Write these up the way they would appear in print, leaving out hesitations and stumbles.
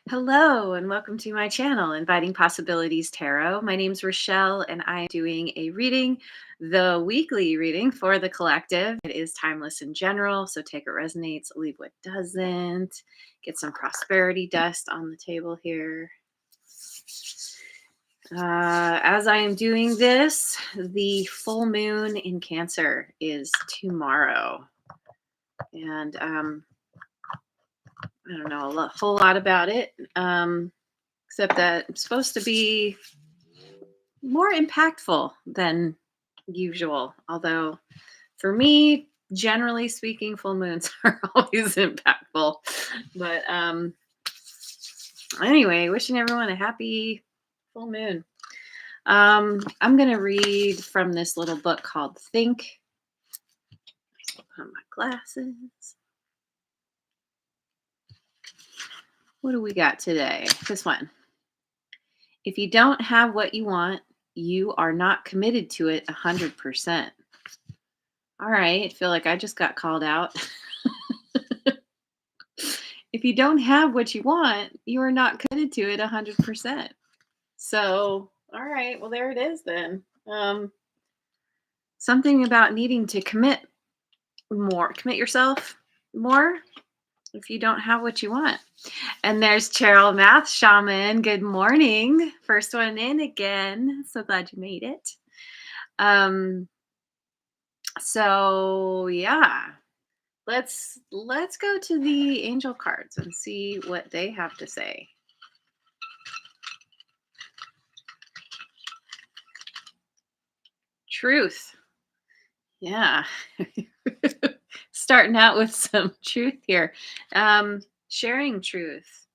Hello, and welcome to my channel, Inviting Possibilities Tarot. My name's Rochelle, and I am doing a reading, the weekly reading for the collective. It is timeless in general, so take what resonates, leave what doesn't. Get some prosperity dust on the table here. As I am doing this, the full moon in Cancer is tomorrow. And I don't know a whole lot about it. Except that it's supposed to be more impactful than usual. Although, for me, generally speaking, full moons are always impactful. But anyway, wishing everyone a happy full moon. I'm going to read from this little book called Think. I'll put on my glasses. What do we got today? This one. If you don't have what you want, you are not committed to it 100%. All right, I feel like I just got called out. If you don't have what you want, you are not committed to it 100%. So, all right, well, there it is then. Something about needing to commit yourself more if you don't have what you want. And there's Cheryl Math Shaman. Good morning. First one in again. So glad you made it. So yeah, let's go to the angel cards and see what they have to say. Truth. Yeah. Starting out with some truth here. Sharing truth.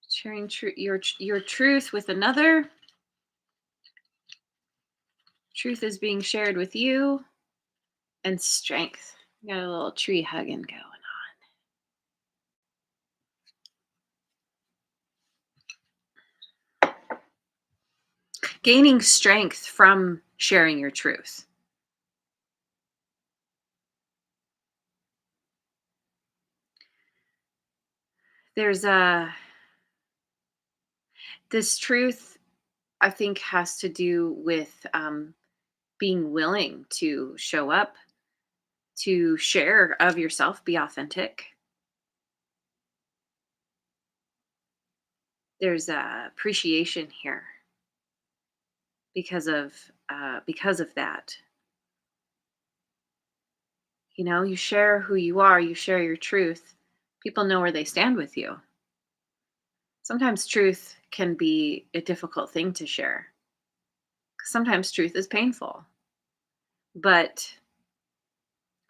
Sharing your truth with another. Truth is being shared with you. And strength. Got a little tree hugging going on. Gaining strength from sharing your truth. There's this truth, I think, has to do with being willing to show up, to share of yourself, be authentic. There's appreciation here because of that. You know, you share who you are, you share your truth. People know where they stand with you. Sometimes truth can be a difficult thing to share. Sometimes truth is painful. But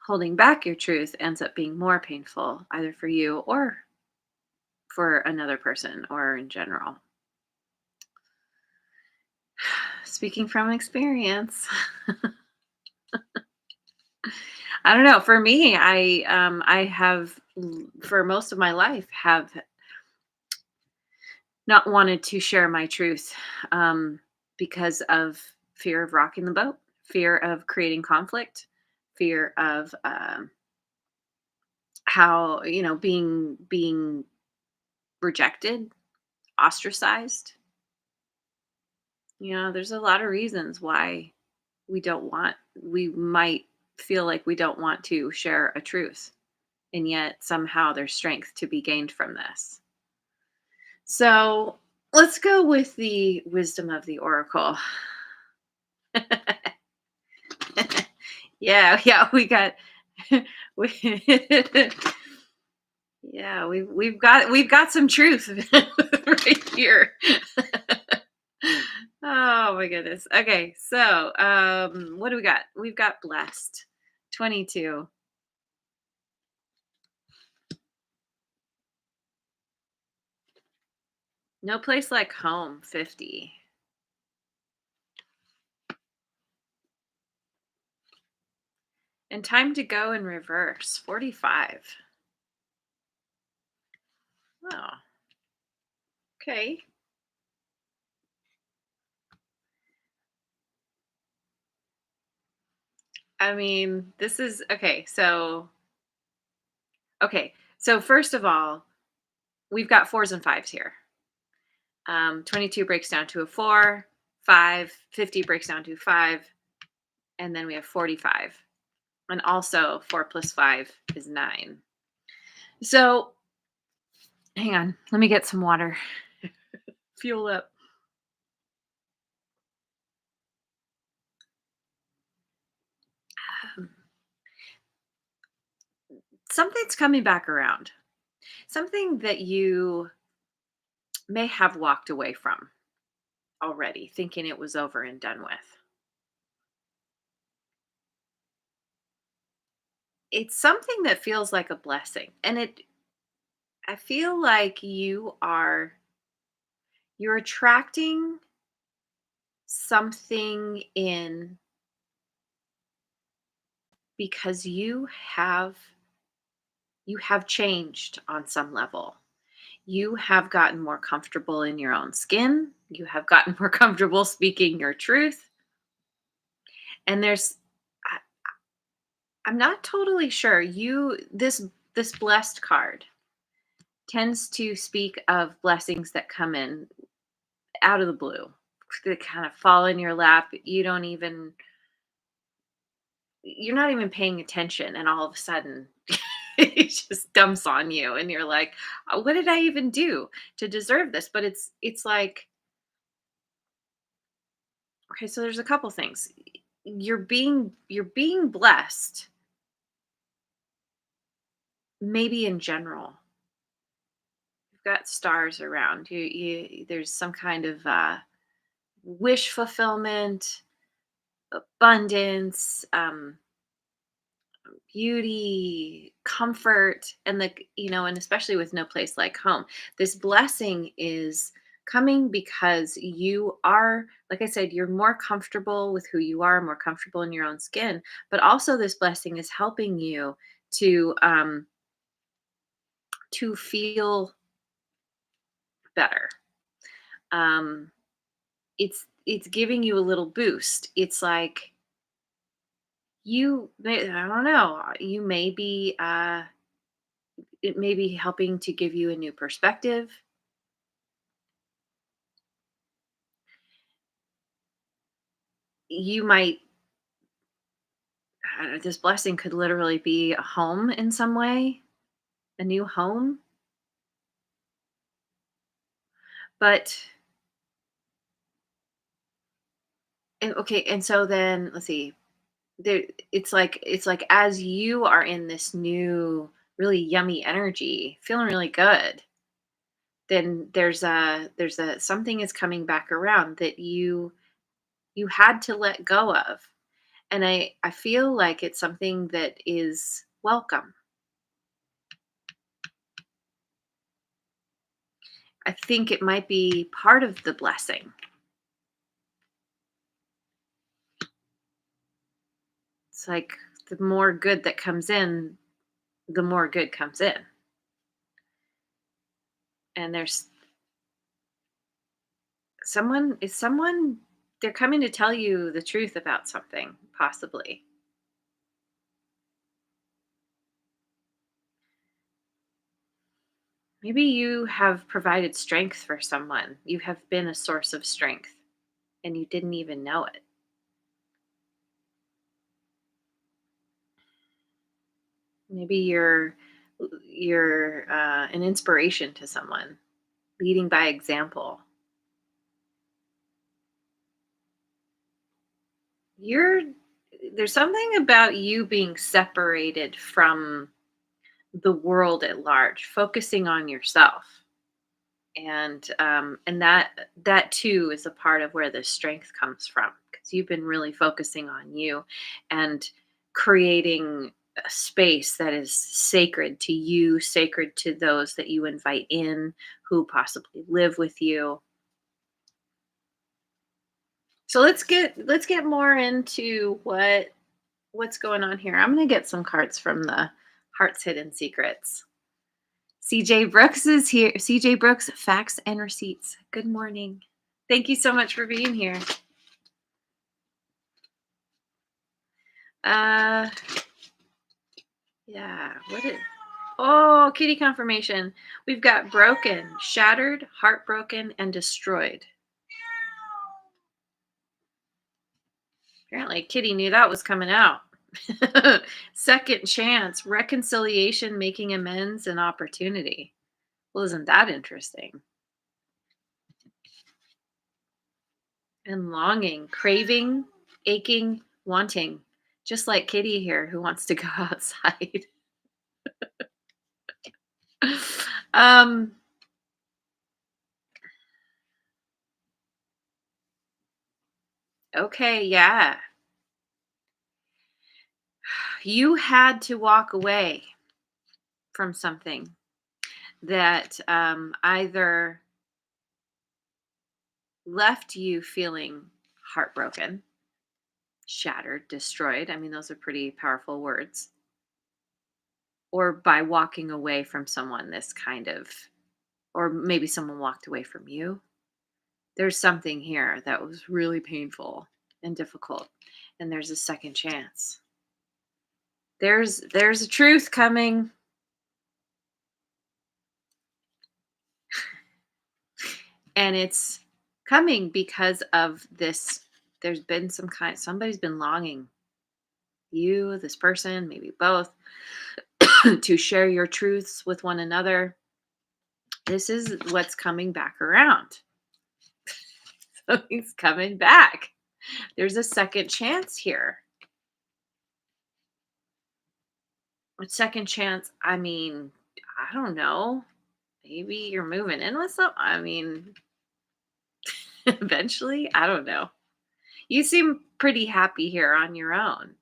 holding back your truth ends up being more painful, either for you or for another person or in general. Speaking from experience. I don't know. For me, I have, for most of my life, have not wanted to share my truth because of fear of rocking the boat, fear of creating conflict, fear of how, being rejected, ostracized. There's a lot of reasons why we might feel like we don't want to share a truth. And yet somehow there's strength to be gained from this. So let's go with the wisdom of the oracle. yeah, we got we've got some truth right here. Oh my goodness. Okay, so what do we got? We've got blessed 22. No place like home 50. And time to go in reverse 45. Oh. Okay. I mean, this is okay. So first of all, we've got fours and fives here. 22 breaks down to a 4, 5, 50 breaks down to 5, and then we have 45. And also 4 plus 5 is 9. So hang on, let me get some water. Fuel up. Um, Something's coming back around. Something that you may have walked away from already, thinking it was over and done with. It's something that feels like a blessing. And I feel like you're attracting something in because you have changed on some level. You have gotten more comfortable in your own skin. You have gotten more comfortable speaking your truth. And I, I'm not totally sure. This blessed card tends to speak of blessings that come in out of the blue. That kind of fall in your lap. You're not even paying attention, and all of a sudden it just dumps on you and you're like, what did I even do to deserve this? But it's like, okay, so there's a couple things. You're being blessed, maybe in general. You've got stars around. There's some kind of wish fulfillment, abundance, beauty, comfort, and and especially with no place like home. This blessing is coming because you are, like I said, you're more comfortable with who you are, more comfortable in your own skin, but also this blessing is helping you to um to feel better. Um it's giving you a little boost. It's like I don't know, you may be it may be helping to give you a new perspective. You might I don't know, this blessing could literally be a home in some way, a new home. But okay, and so then let's see. There, it's like as you are in this new, really yummy energy, feeling really good. Then there's a something is coming back around that you had to let go of, and I feel like it's something that is welcome. I think it might be part of the blessing. It's like the more good that comes in, the more good comes in. And there's someone they're coming to tell you the truth about something, possibly. Maybe you have provided strength for someone. You have been a source of strength and you didn't even know it. Maybe you're an inspiration to someone, leading by example. You're There's something about you being separated from the world at large, focusing on yourself. And that too is a part of where the strength comes from, because you've been really focusing on you and creating a space that is sacred to you, sacred to those that you invite in who possibly live with you. So let's get more into what's going on here. I'm going to get some cards from the Heart's Hidden Secrets. CJ Brooks is here. CJ Brooks, facts and receipts. Good morning. Thank you so much for being here. Uh yeah, what is Oh, kitty confirmation. We've got broken, shattered, heartbroken, and destroyed. Apparently, Kitty knew that was coming out. Second chance, reconciliation, making amends, and opportunity. Well, isn't that interesting? And longing, craving, aching, wanting. Just like Kitty here, who wants to go outside. um, okay, yeah. You had to walk away from something that either left you feeling heartbroken, shattered, destroyed. I mean, those are pretty powerful words. Or by walking away from someone, this kind of, or maybe someone walked away from you. There's something here that was really painful and difficult, and there's a second chance. There's a truth coming, and it's coming because of this. There's been somebody's been longing, you, this person, maybe both, to share your truths with one another. This is what's coming back around. So he's coming back. There's a second chance here. A second chance, I mean, I don't know. Maybe you're moving in with some. I mean, eventually, I don't know. You seem pretty happy here on your own.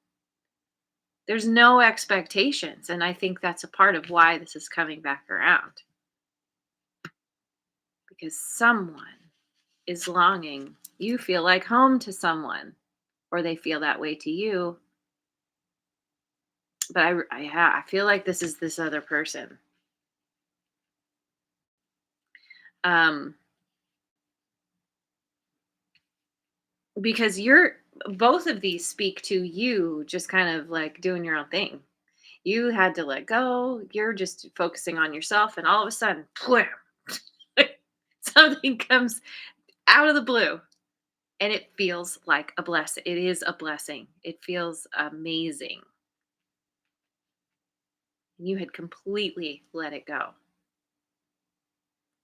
There's no expectations, and I think that's a part of why this is coming back around, because someone is longing. You feel like home to someone, or they feel that way to you. But I feel like this is this other person. Um, because you're both of these speak to you just kind of like doing your own thing. You had to let go. You're just focusing on yourself, and all of a sudden, wham, something comes out of the blue, and it feels like a blessing. It is a blessing. It feels amazing. You had completely let it go.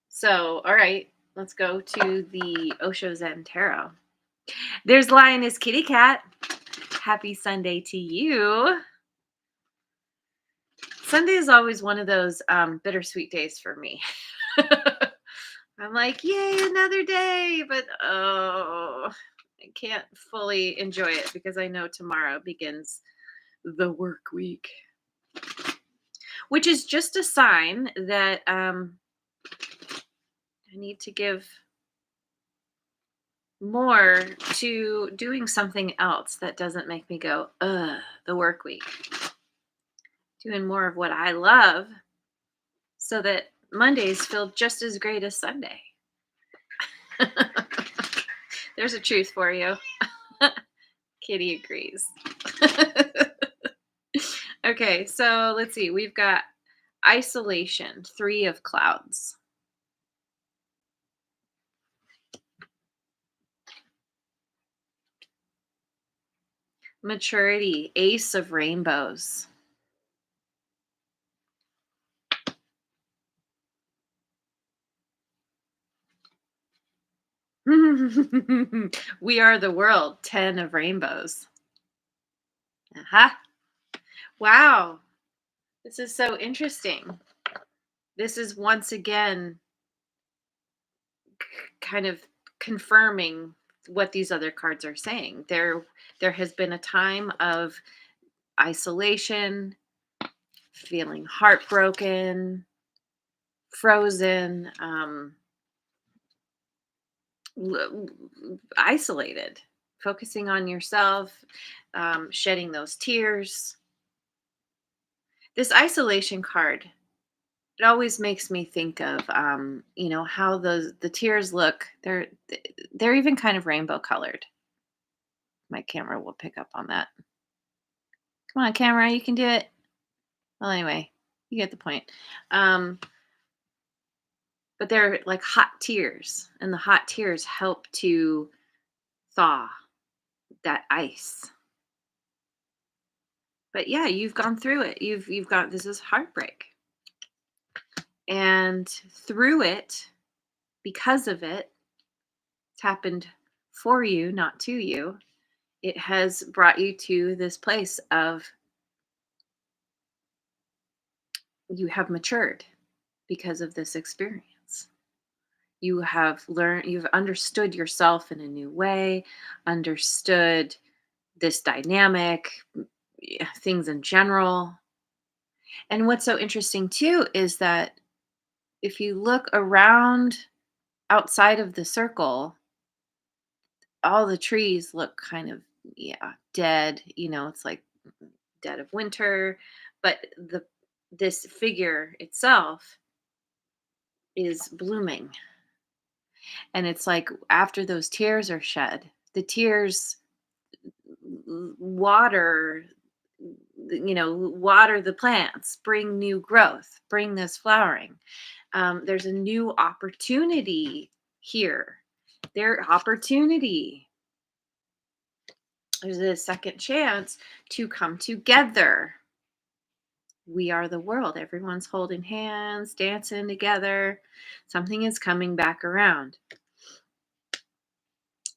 So, all right, let's go to the Osho Zen Tarot. There's Lioness Kitty Cat. Happy Sunday to you. Sunday is always one of those bittersweet days for me. I'm like, yay, another day, but oh, I can't fully enjoy it because I know tomorrow begins the work week, which is just a sign that I need to give more to doing something else that doesn't make me go, ugh, the work week. Doing more of what I love so that Mondays feel just as great as Sunday. There's a truth for you. Kitty agrees. Okay, so let's see. We've got isolation, 3 of clouds. Maturity, ace of rainbows. We are the world, 10 of rainbows. Uh-huh. Wow. This is so interesting. This is once again kind of confirming what these other cards are saying. There has been a time of isolation, feeling heartbroken, frozen, isolated, focusing on yourself, shedding those tears. This isolation card, it always makes me think of how the tears look. They're even kind of rainbow colored. My camera will pick up on that. Come on, camera, you can do it. Well, anyway, You get the point. Um, but they're like hot tears, and the hot tears help to thaw that ice. But yeah, you've gone through it. You've got this is heartbreak. And through it, because of it, it's happened for you, not to you. It has brought you to this place of you have matured because of this experience. You have learned, you've understood yourself in a new way, understood this dynamic, things in general. And what's so interesting too is that if you look around outside of the circle, all the trees look kind of, yeah, dead. It's like dead of winter, but this figure itself is blooming. And it's like after those tears are shed, the tears water, water the plants, bring new growth, bring this flowering. There's a new opportunity here. Opportunity. There's a second chance to come together. We are the world. Everyone's holding hands, dancing together. Something is coming back around.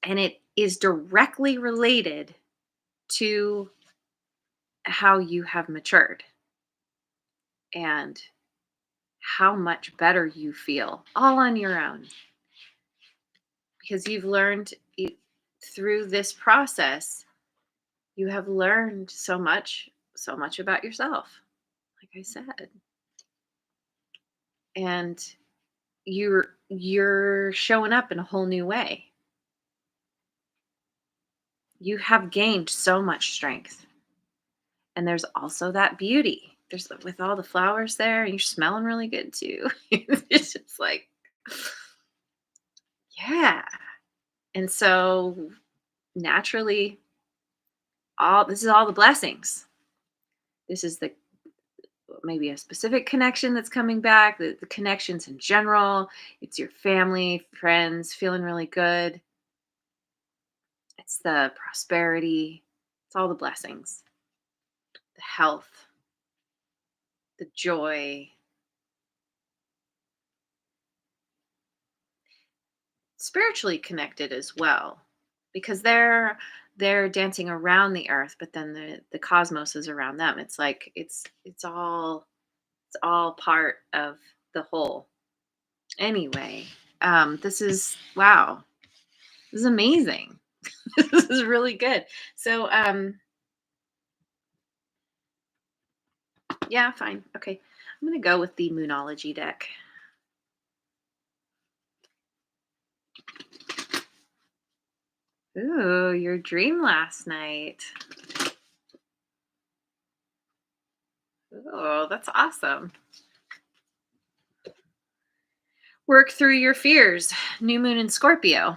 And it is directly related to how you have matured and how much better you feel all on your own, because you've learned through this process. You have learned so much about yourself, like I said. And you're showing up in a whole new way. You have gained so much strength. And there's also that beauty. There's with all the flowers there, and you're smelling really good too. It's just like, yeah. And so naturally, all this is all the blessings. This is the maybe a specific connection that's coming back, the connections in general. It's your family, friends feeling really good. It's the prosperity. It's all the blessings, the health, the joy, spiritually connected as well, because they're dancing around the earth, but then the cosmos is around them. It's like it's all part of the whole. Anyway, this is wow. This is amazing. This is really good. So, yeah, fine. Okay. I'm going to go with the Moonology deck. Ooh, your dream last night. Oh, that's awesome. Work through your fears. New moon in Scorpio.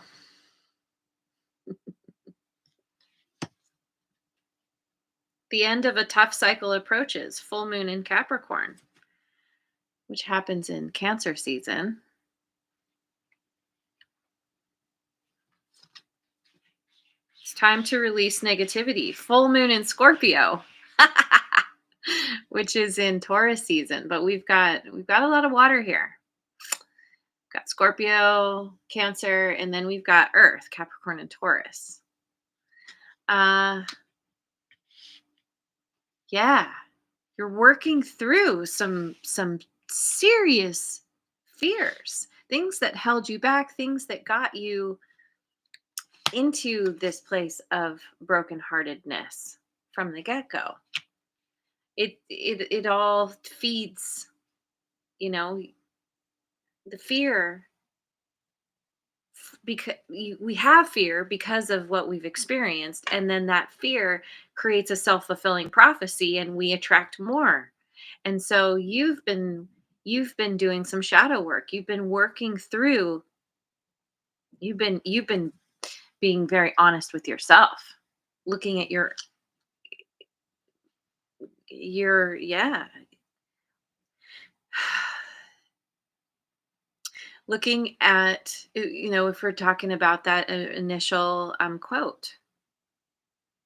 The end of a tough cycle approaches. Full moon in Capricorn, which happens in Cancer season. It's time to release negativity. Full moon in Scorpio, which is in Taurus season. But we've got a lot of water here. We've got Scorpio, Cancer, and then we've got Earth, Capricorn, and Taurus. Yeah, you're working through some serious fears, things that held you back, things that got you into this place of brokenheartedness from the get-go. It all feeds, you know, the fear, because we have fear because of what we've experienced, and then that fear creates a self-fulfilling prophecy, and we attract more. And so you've been doing some shadow work. You've been working through. You've been being very honest with yourself, looking at your yeah, Looking at, if we're talking about that initial quote,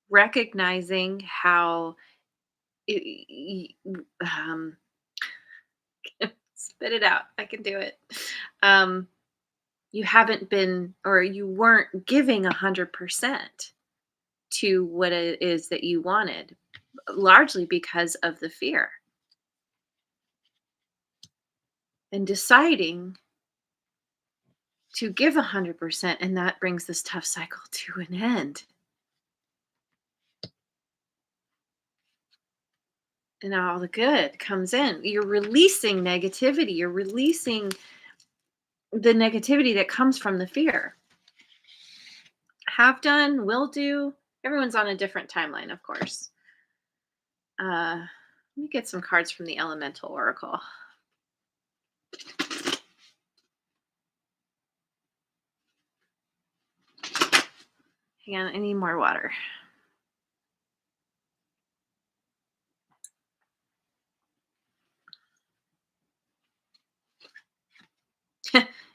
recognizing how, it, um, spit it out. I can do it. Um, you haven't been, or you weren't giving 100% to what it is that you wanted, largely because of the fear, and deciding to give 100%. And that brings this tough cycle to an end. And all the good comes in. You're releasing negativity. You're releasing the negativity that comes from the fear. Have done, will do. Everyone's on a different timeline, of course. Let me get some cards from the Elemental Oracle. Hang on, I need more water.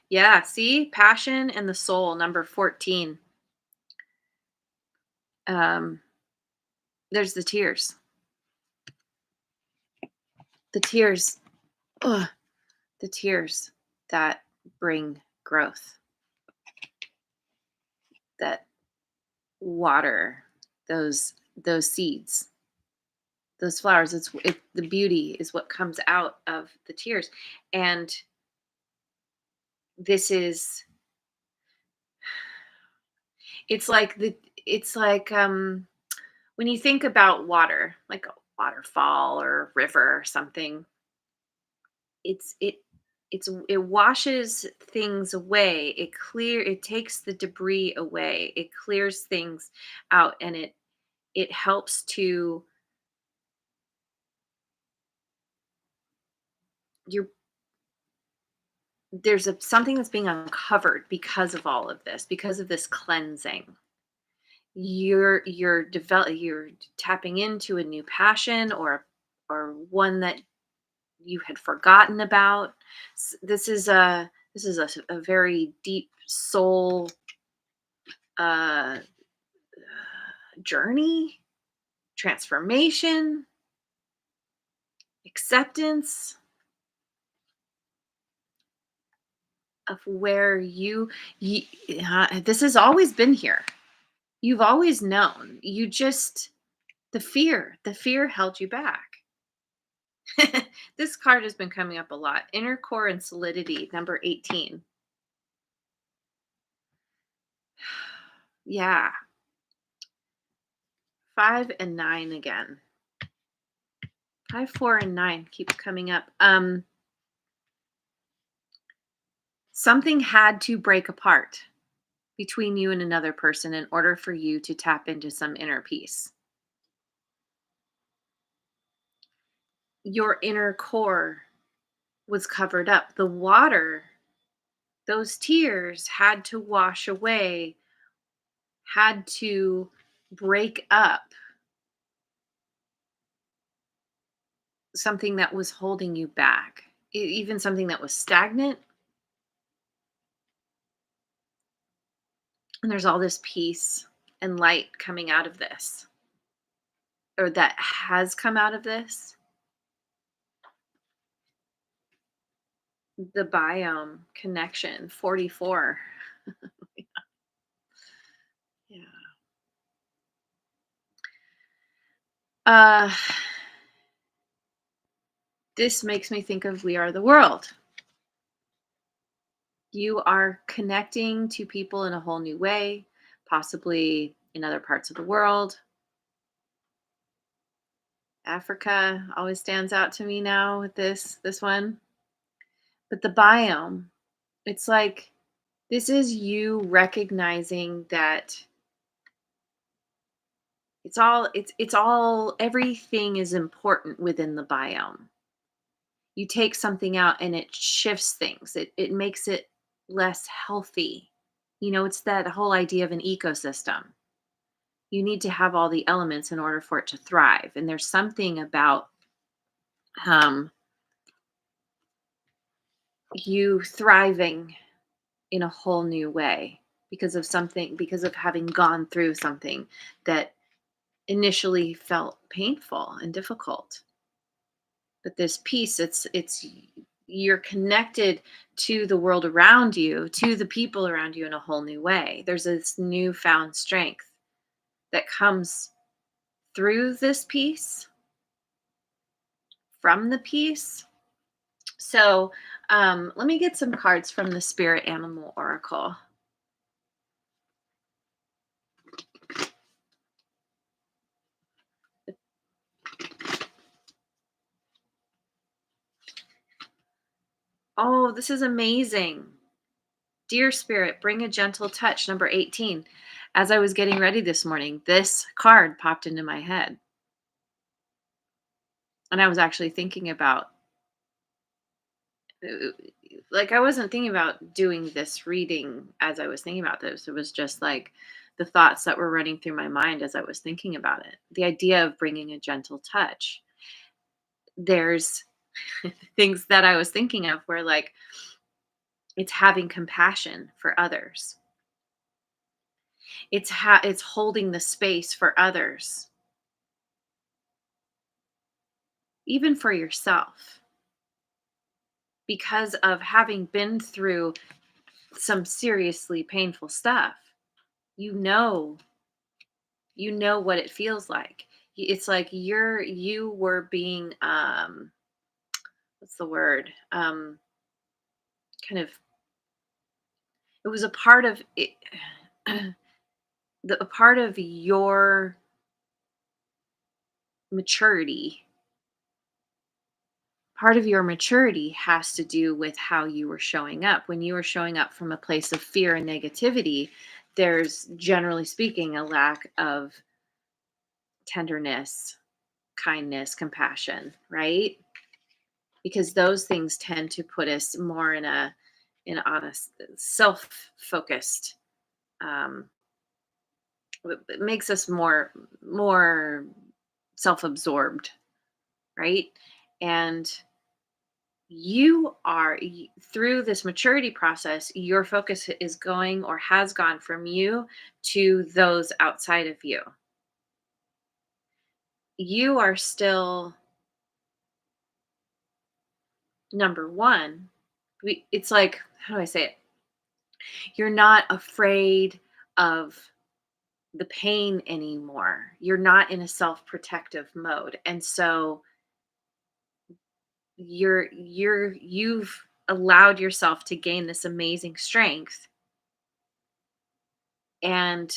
Yeah, see? Passion and the soul, number 14. Um, there's the tears. The tears. Ugh, the tears that bring growth, that water those seeds, those flowers. The beauty is what comes out of the tears. And this is, it's like the it's like when you think about water, like a waterfall or a river or something, it's it it washes things away. It takes the debris away. It clears things out, and it helps to, your there's something that's being uncovered because of all of this, because of this cleansing. You're tapping into a new passion, or one that you had forgotten about. This is a very deep soul uh journey, transformation, acceptance of where you this has always been here. You've always known. You just, the fear held you back. This card has been coming up a lot. Inner core and solidity, number 18. Yeah. 5 and 9 again. 5, 4, and 9 keeps coming up. Something had to break apart between you and another person in order for you to tap into some inner peace. Your inner core was covered up. The water, those tears had to wash away, had to break up something that was holding you back, even something that was stagnant. And there's all this peace and light coming out of this, or that has come out of this. The biome connection, 44. Yeah. Uh, this makes me think of We Are the World. You are connecting to people in a whole new way, possibly in other parts of the world. Africa always stands out to me now with this one. But the biome, it's like, this is you recognizing that it's all everything is important within the biome. You take something out and it shifts things. It makes it less healthy. It's that whole idea of an ecosystem. You need to have all the elements in order for it to thrive. And there's something about um you thriving in a whole new way because of something, because of having gone through something that initially felt painful and difficult. But this peace, it's you're connected to the world around you, to the people around you in a whole new way. There's this newfound strength that comes through this peace, from the peace. So let me get some cards from the Spirit Animal Oracle. Oh, this is amazing. Dear Spirit, bring a gentle touch, number 18. As I was getting ready this morning, this card popped into my head. And I was actually thinking about, uh, like, I wasn't thinking about doing this reading as I was thinking about this. It was just like the thoughts that were running through my mind as I was thinking about it. The idea of bringing a gentle touch. There's things that I was thinking of where, like, it's having compassion for others. It's holding the space for others, even for yourself, because of having been through some seriously painful stuff. You know, you know what it feels like. It's like you were being what's the word? Kind of, it was a part of it, a part of your maturity. Part of your maturity has to do with how you were showing up. When you were showing up from a place of fear and negativity, there's, generally speaking, a lack of tenderness, kindness, compassion, right? Because those things tend to put us more in a on a self-focused, um it makes us more self-absorbed, right? And through this maturity process, your focus is going, or has gone, from you to those outside of you. You are still number one. It's like, how do I say it? You're not afraid of the pain anymore. You're not in a self-protective mode. And so you've allowed yourself to gain this amazing strength and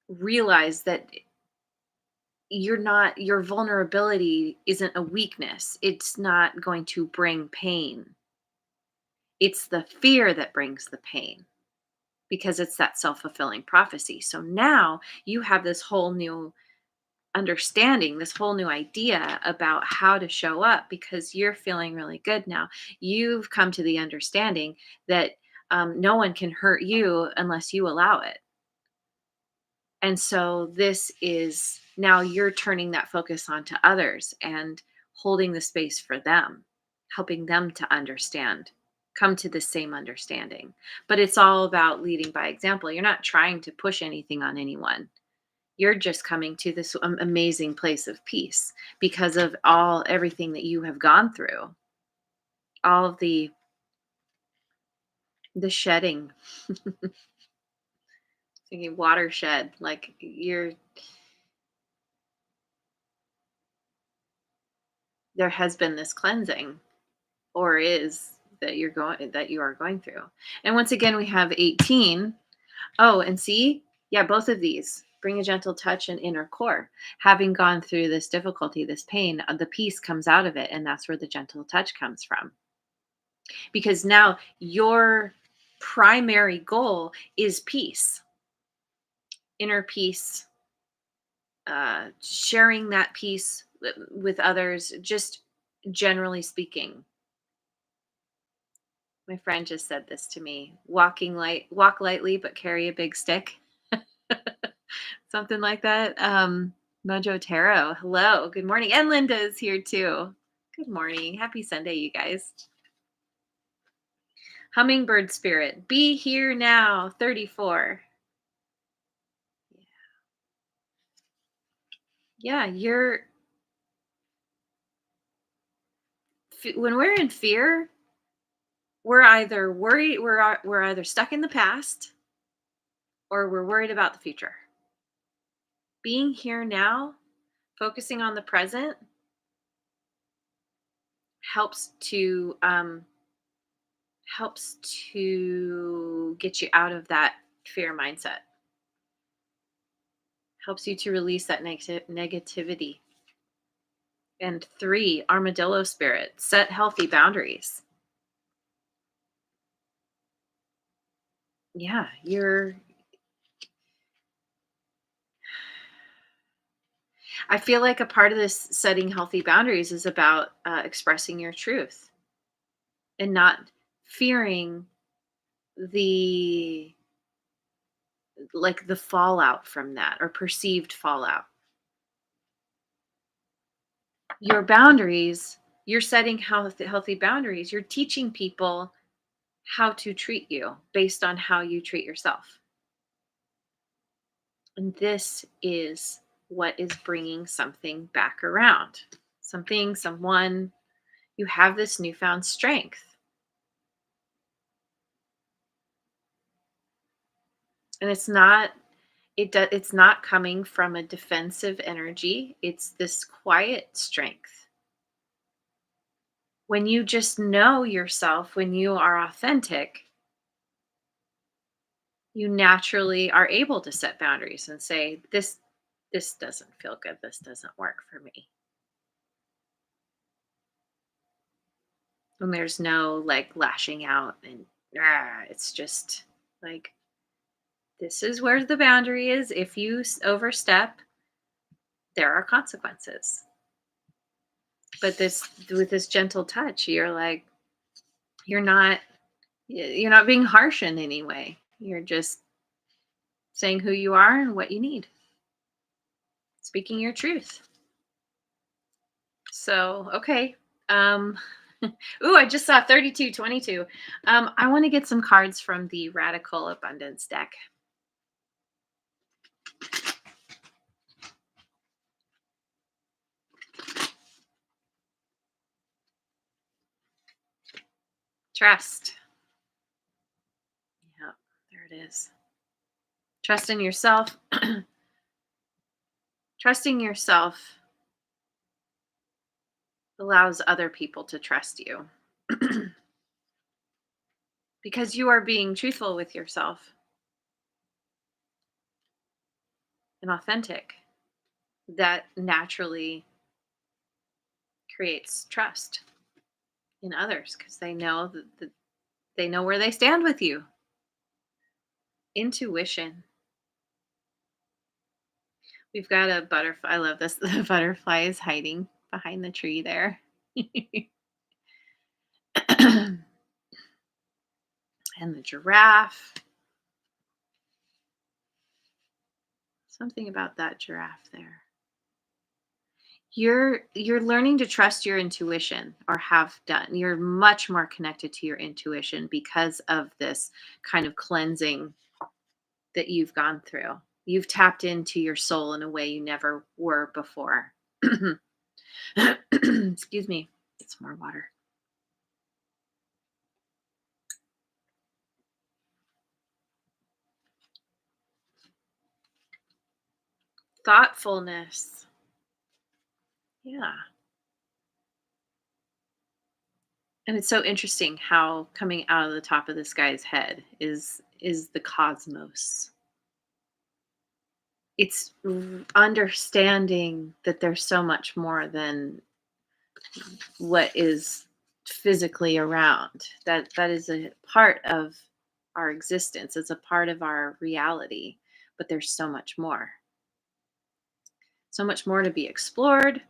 realize that your vulnerability isn't a weakness. It's not going to bring pain. It's the fear that brings the pain, because it's that self-fulfilling prophecy. So now you have this whole new understanding, this whole new idea about how to show up, because you're feeling really good now. You've come to the understanding that no one can hurt you unless you allow it. And so this is, now you're turning that focus onto others and holding the space for them, helping them to understand, come to the same understanding. But it's all about leading by example. You're not trying to push anything on anyone. You're just coming to this amazing place of peace because of everything that you have gone through, all of the shedding, thinking watershed, like there has been this cleansing, or is, that you are going through. And once again, we have 18. Oh, and see, yeah, both of these bring a gentle touch and inner core. Having gone through this difficulty, this pain, the peace comes out of it, and that's where the gentle touch comes from. Because now your primary goal is peace, inner peace, sharing that peace with others, just generally speaking. My friend just said this to me: walk lightly, but carry a big stick. Something like that. Mojo Tarot, hello, good morning. And Linda is here too. Good morning. Happy Sunday, you guys. Hummingbird spirit, be here now, 34. Yeah, when we're in fear, we're either worried, we're either stuck in the past or we're worried about the future. Being here now, focusing on the present helps to helps to get you out of that fear mindset. Helps you to release that negativity. And 3, armadillo spirit, set healthy boundaries. Yeah, I feel like a part of this setting healthy boundaries is about expressing your truth and not fearing the the fallout from that or perceived fallout. Your boundaries, you're setting healthy boundaries. You're teaching people how to treat you based on how you treat yourself. And this is what is bringing something back around. Someone, you have this newfound strength. And it's not coming from a defensive energy. It's this quiet strength. When you just know yourself, when you are authentic, you naturally are able to set boundaries and say, this doesn't feel good. This doesn't work for me. When there's no like lashing out and it's just like, this is where the boundary is. If you overstep, there are consequences. But with this gentle touch, you're like, you're not you're not being harsh in any way. You're just saying who you are and what you need. Speaking your truth. So, okay. Um Ooh, I just saw 3222. I want to get some cards from the Radical Abundance deck. Trust. Yeah, there it is. Trust in yourself. Trusting yourself allows other people to trust you because you are being truthful with yourself and authentic. That naturally creates trust in others because they know that they know where they stand with you. Intuition. We've got a butterfly. I love this. The butterfly is hiding behind the tree there. And the giraffe. Something about that giraffe there. You're learning to trust your intuition, or have done. You're much more connected to your intuition because of this kind of cleansing that you've gone through. You've tapped into your soul in a way you never were before. Excuse me. Get some more water. Thoughtfulness. Yeah. And it's so interesting how coming out of the top of this guy's head is the cosmos. It's understanding that there's so much more than what is physically around. That is a part of our existence. It's a part of our reality, but there's so much more. So much more to be explored,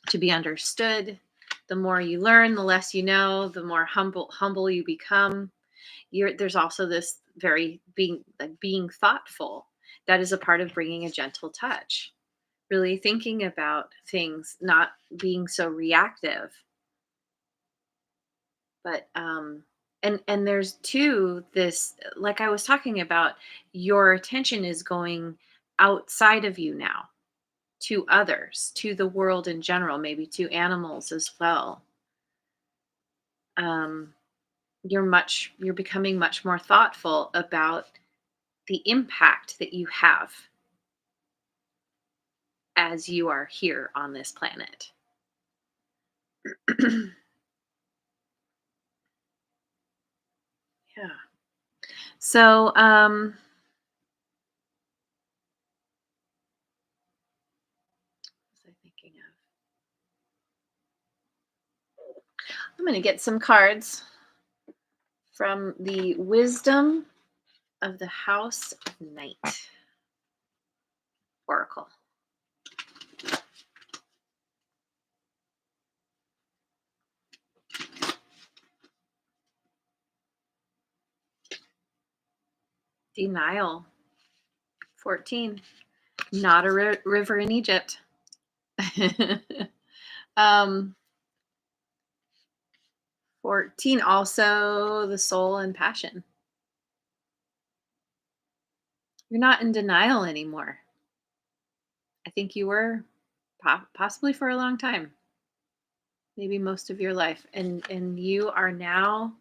to be understood. The more you learn, the less you know, the more humble you become. There's also this very being thoughtful. That is a part of bringing a gentle touch. Really thinking about things, not being so reactive, but And there's too this, like I was talking about, your attention is going outside of you now, to others, to the world in general, maybe to animals as well. Um, you're becoming much more thoughtful about the impact that you have as you are here on this planet. Yeah. So, what was I thinking of? I'm going to get some cards from the Wisdom of the House of Night Oracle. Denial. 14. Not a river in Egypt. um, 14. Also the soul and passion. You're not in denial anymore. I think you were possibly for a long time, maybe most of your life, and you are now,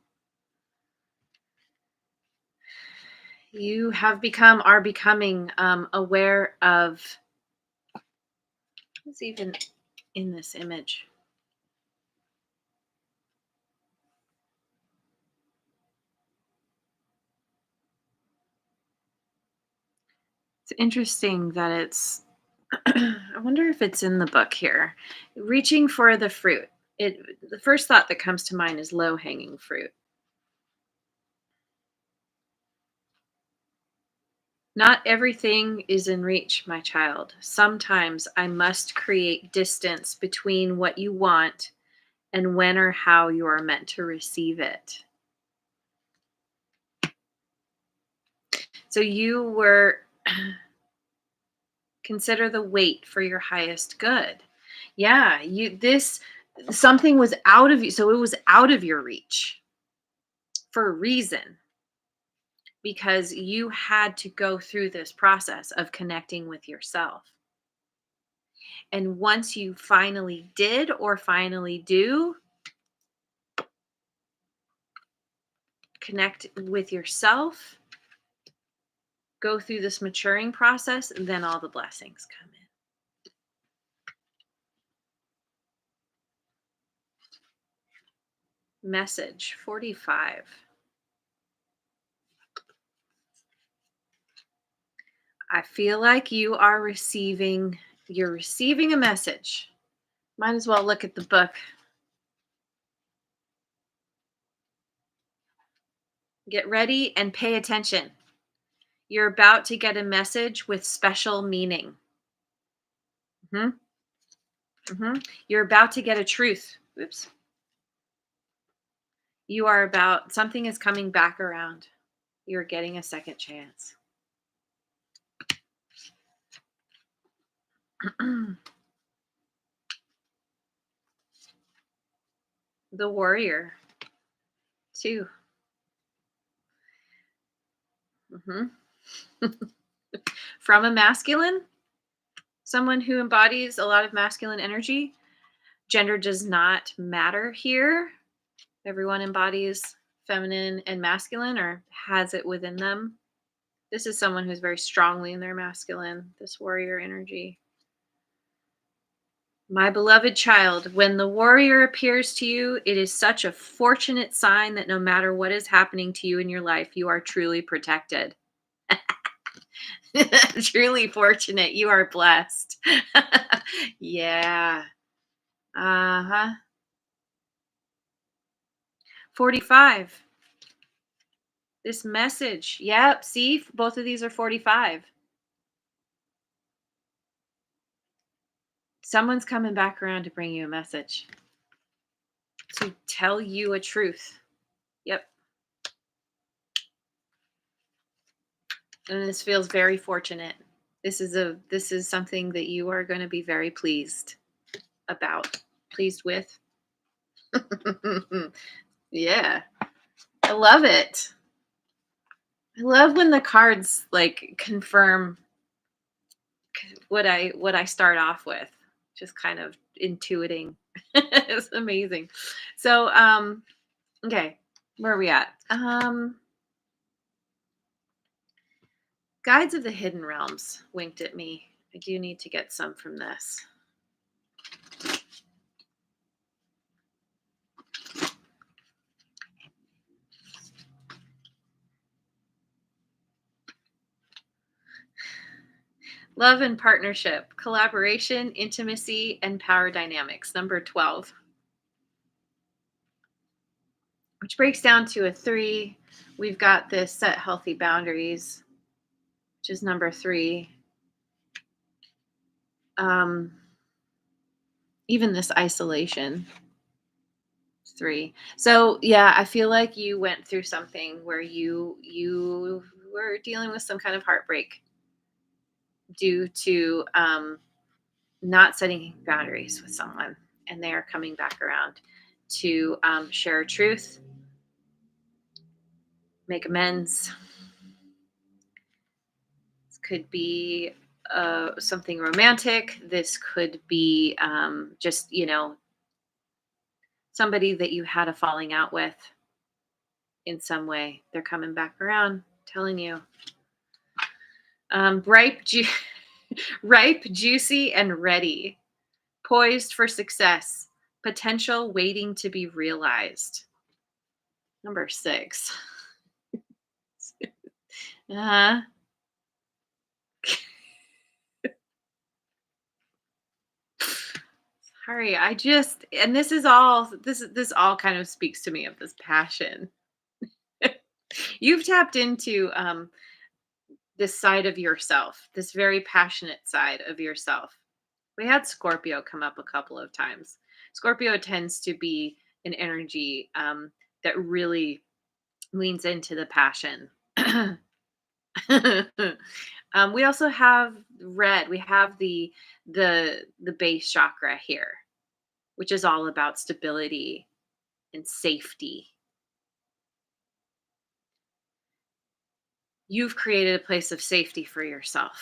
you have become, are becoming aware of what's even in this image. It's interesting that it's I wonder if it's in the book here. Reaching for the fruit. The first thought that comes to mind is low hanging fruit. Not everything is in reach, my child. Sometimes I must create distance between what you want and when or how you are meant to receive it. So you were consider the weight for your highest good. Yeah, you this something was out of you, so it was out of your reach for a reason, because you had to go through this process of connecting with yourself. And once you finally did or finally do connect with yourself, go through this maturing process, then all the blessings come in. Message 45. I feel like you're receiving a message. Might as well look at the book. Get ready and pay attention. You're about to get a message with special meaning. Hmm. Hmm. You're about to get a truth. Oops. You are about, something is coming back around. You're getting a second chance. The warrior, too. Hmm. From a masculine, someone who embodies a lot of masculine energy. Gender does not matter here. Everyone embodies feminine and masculine, or has it within them. This is someone who's very strongly in their masculine, this warrior energy. My beloved child, when the warrior appears to you, it is such a fortunate sign that no matter what is happening to you in your life, you are truly protected. Truly fortunate. You are blessed. Yeah. Uh-huh. 45. This message. Yep. See, both of these are 45. Someone's coming back around to bring you a message, to tell you a truth. Yep. And this feels very fortunate. This is something that you are going to be very pleased about. Pleased with. Yeah. I love it. I love when the cards like confirm what I start off with. Just kind of intuiting. It's amazing. So, okay, where are we at? Guides of the Hidden Realms winked at me. I do need to get some from this. Love and partnership, collaboration, intimacy, and power dynamics. Number 12, which breaks down to a 3. We've got this set healthy boundaries, which is number 3. Um, even this isolation, 3. So yeah, I feel like you went through something where you were dealing with some kind of heartbreak due to not setting boundaries with someone, and they are coming back around to share truth, make amends. This could be something romantic. This could be just, somebody that you had a falling out with in some way. They're coming back around, telling you. Ripe, ripe, juicy, and ready. Poised for success. Potential waiting to be realized. Number 6. Uh-huh. Sorry, and this all kind of speaks to me of this passion. You've tapped into this side of yourself, this very passionate side of yourself. We had Scorpio come up a couple of times. Scorpio tends to be an energy that really leans into the passion. We also have red. We have the base chakra here, which is all about stability and safety. You've created a place of safety for yourself,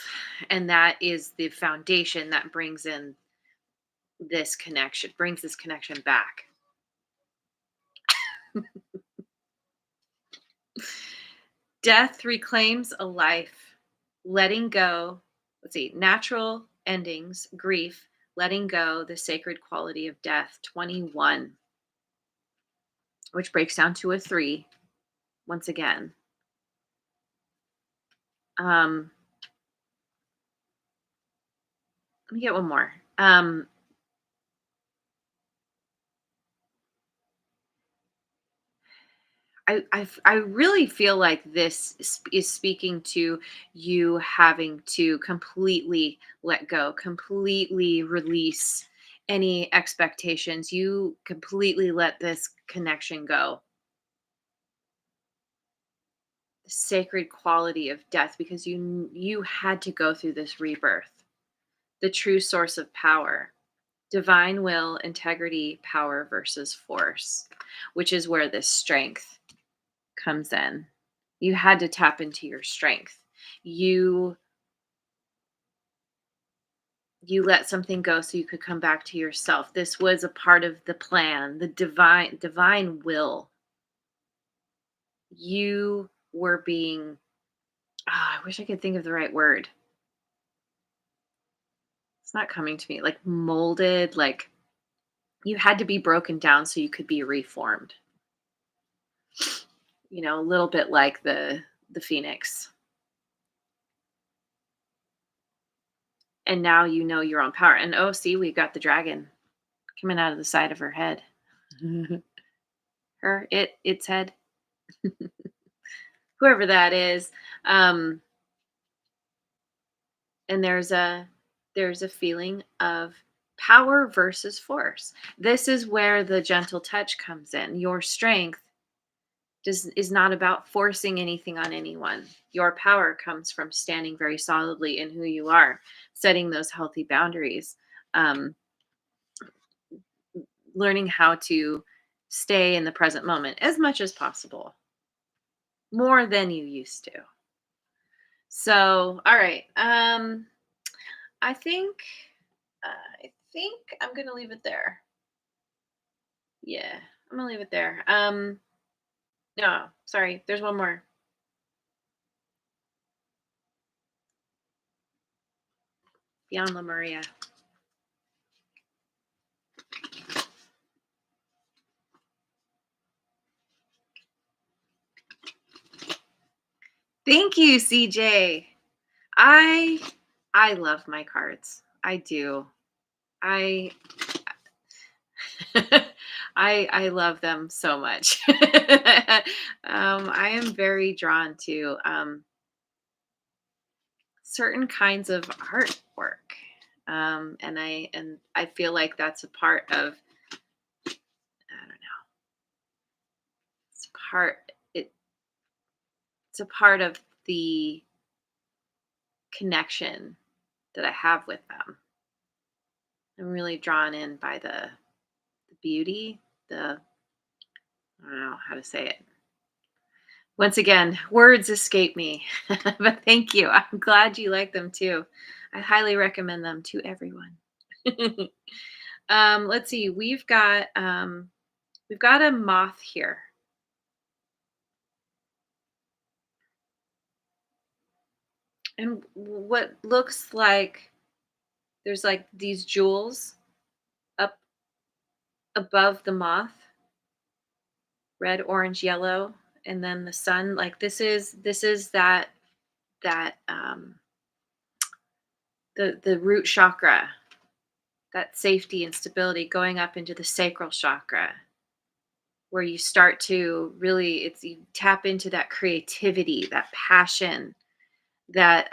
and that is the foundation that brings this connection back. Death reclaims a life. Letting go. Let's see. Natural endings, grief, letting go, the sacred quality of death. 21, which breaks down to a 3 once again. Let me get one more. I really feel like this is speaking to you having to completely let go, completely release any expectations. You completely let this connection go. The sacred quality of death, because you had to go through this rebirth. The true source of power, divine will, integrity, power versus force, which is where this strength comes in. You had to tap into your strength. You you let something go so you could come back to yourself. This was a part of the plan, the divine will. You were being I wish I could think of the right word. It's not coming to me. Like molded, like you had to be broken down so you could be reformed. A little bit like the phoenix. And now your own power. And oh, see, we got the dragon coming out of the side of her head. Its head. Whoever that is. And there's a feeling of power versus force. This is where the gentle touch comes in. Your strength is not about forcing anything on anyone. Your power comes from standing very solidly in who you are, setting those healthy boundaries, um, learning how to stay in the present moment as much as possible. more than you used to. So, all right. I think I think I'm gonna leave it there. Yeah, I'm gonna leave it there. No, sorry. There's one more. Beyond La Maria. Thank you, CJ. I I love my cards. I do. I I love them so much. I am very drawn to certain kinds of artwork, and I feel like that's a part of, I don't know, it's part it, it's a part of the connection that I have with them. I'm really drawn in by the beauty, the, I don't know how to say it. Once again, words escape me, but thank you. I'm glad you like them too. I highly recommend them to everyone. Let's see. We've got a moth here, and what looks like there's like these jewels up above the moth, red, orange, yellow, and then the sun. Like this is that the root chakra, that safety and stability going up into the sacral chakra, where you start to really, it's, you tap into that creativity, that passion, that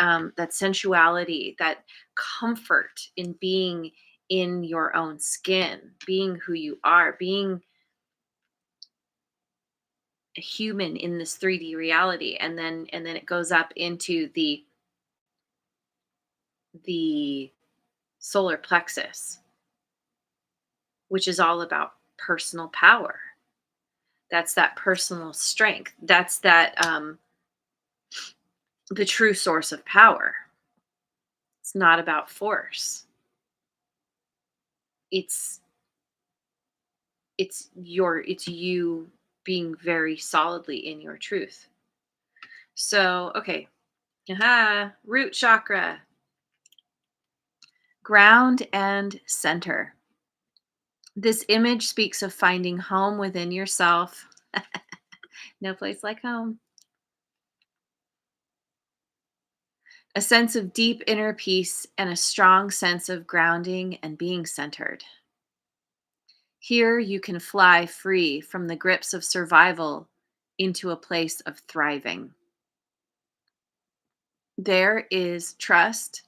sensuality, that comfort in being in your own skin, being who you are, being a human in this 3D reality. And then it goes up into the solar plexus, which is all about personal power. That's that personal strength. That's that the true source of power. It's not about force. It's it's you being very solidly in your truth. So, okay. Aha, root chakra, ground and center. This image speaks of finding home within yourself. No place like home. A sense of deep inner peace and a strong sense of grounding and being centered. Here you can fly free from the grips of survival into a place of thriving. There is trust,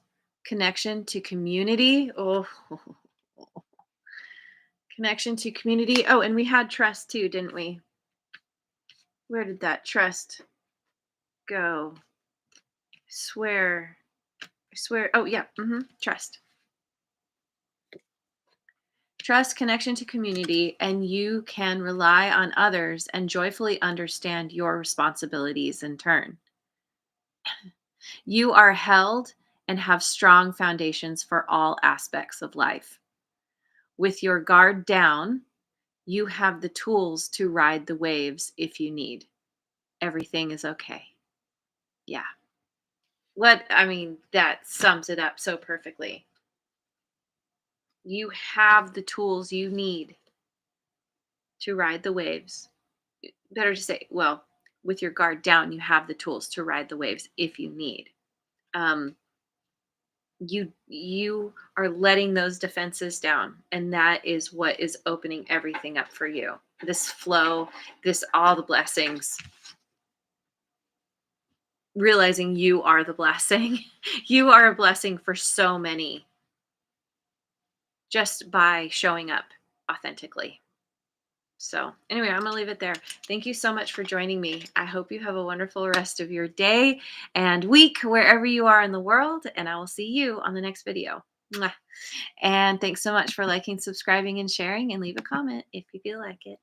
connection to community. Oh, connection to community. Oh, and we had trust too, didn't we? Where did that trust go? Swear. I swear. Oh, yeah. Trust. Trust, connection to community, and you can rely on others and joyfully understand your responsibilities in turn. You are held and have strong foundations for all aspects of life. With your guard down, you have the tools to ride the waves if you need. Everything is okay. Yeah. I mean, that sums it up so perfectly. You have the tools you need to ride the waves. Better to say, well, with your guard down, you have the tools to ride the waves if you need. Um, you are letting those defenses down, and that is what is opening everything up for you. This flow, this all the blessings, realizing you are the blessing. You are a blessing for so many just by showing up authentically. So, anyway, I'm going to leave it there. Thank you so much for joining me. I hope you have a wonderful rest of your day and week wherever you are in the world, and I will see you on the next video. Mwah. And thanks so much for liking, subscribing, and sharing, and leave a comment if you feel like it.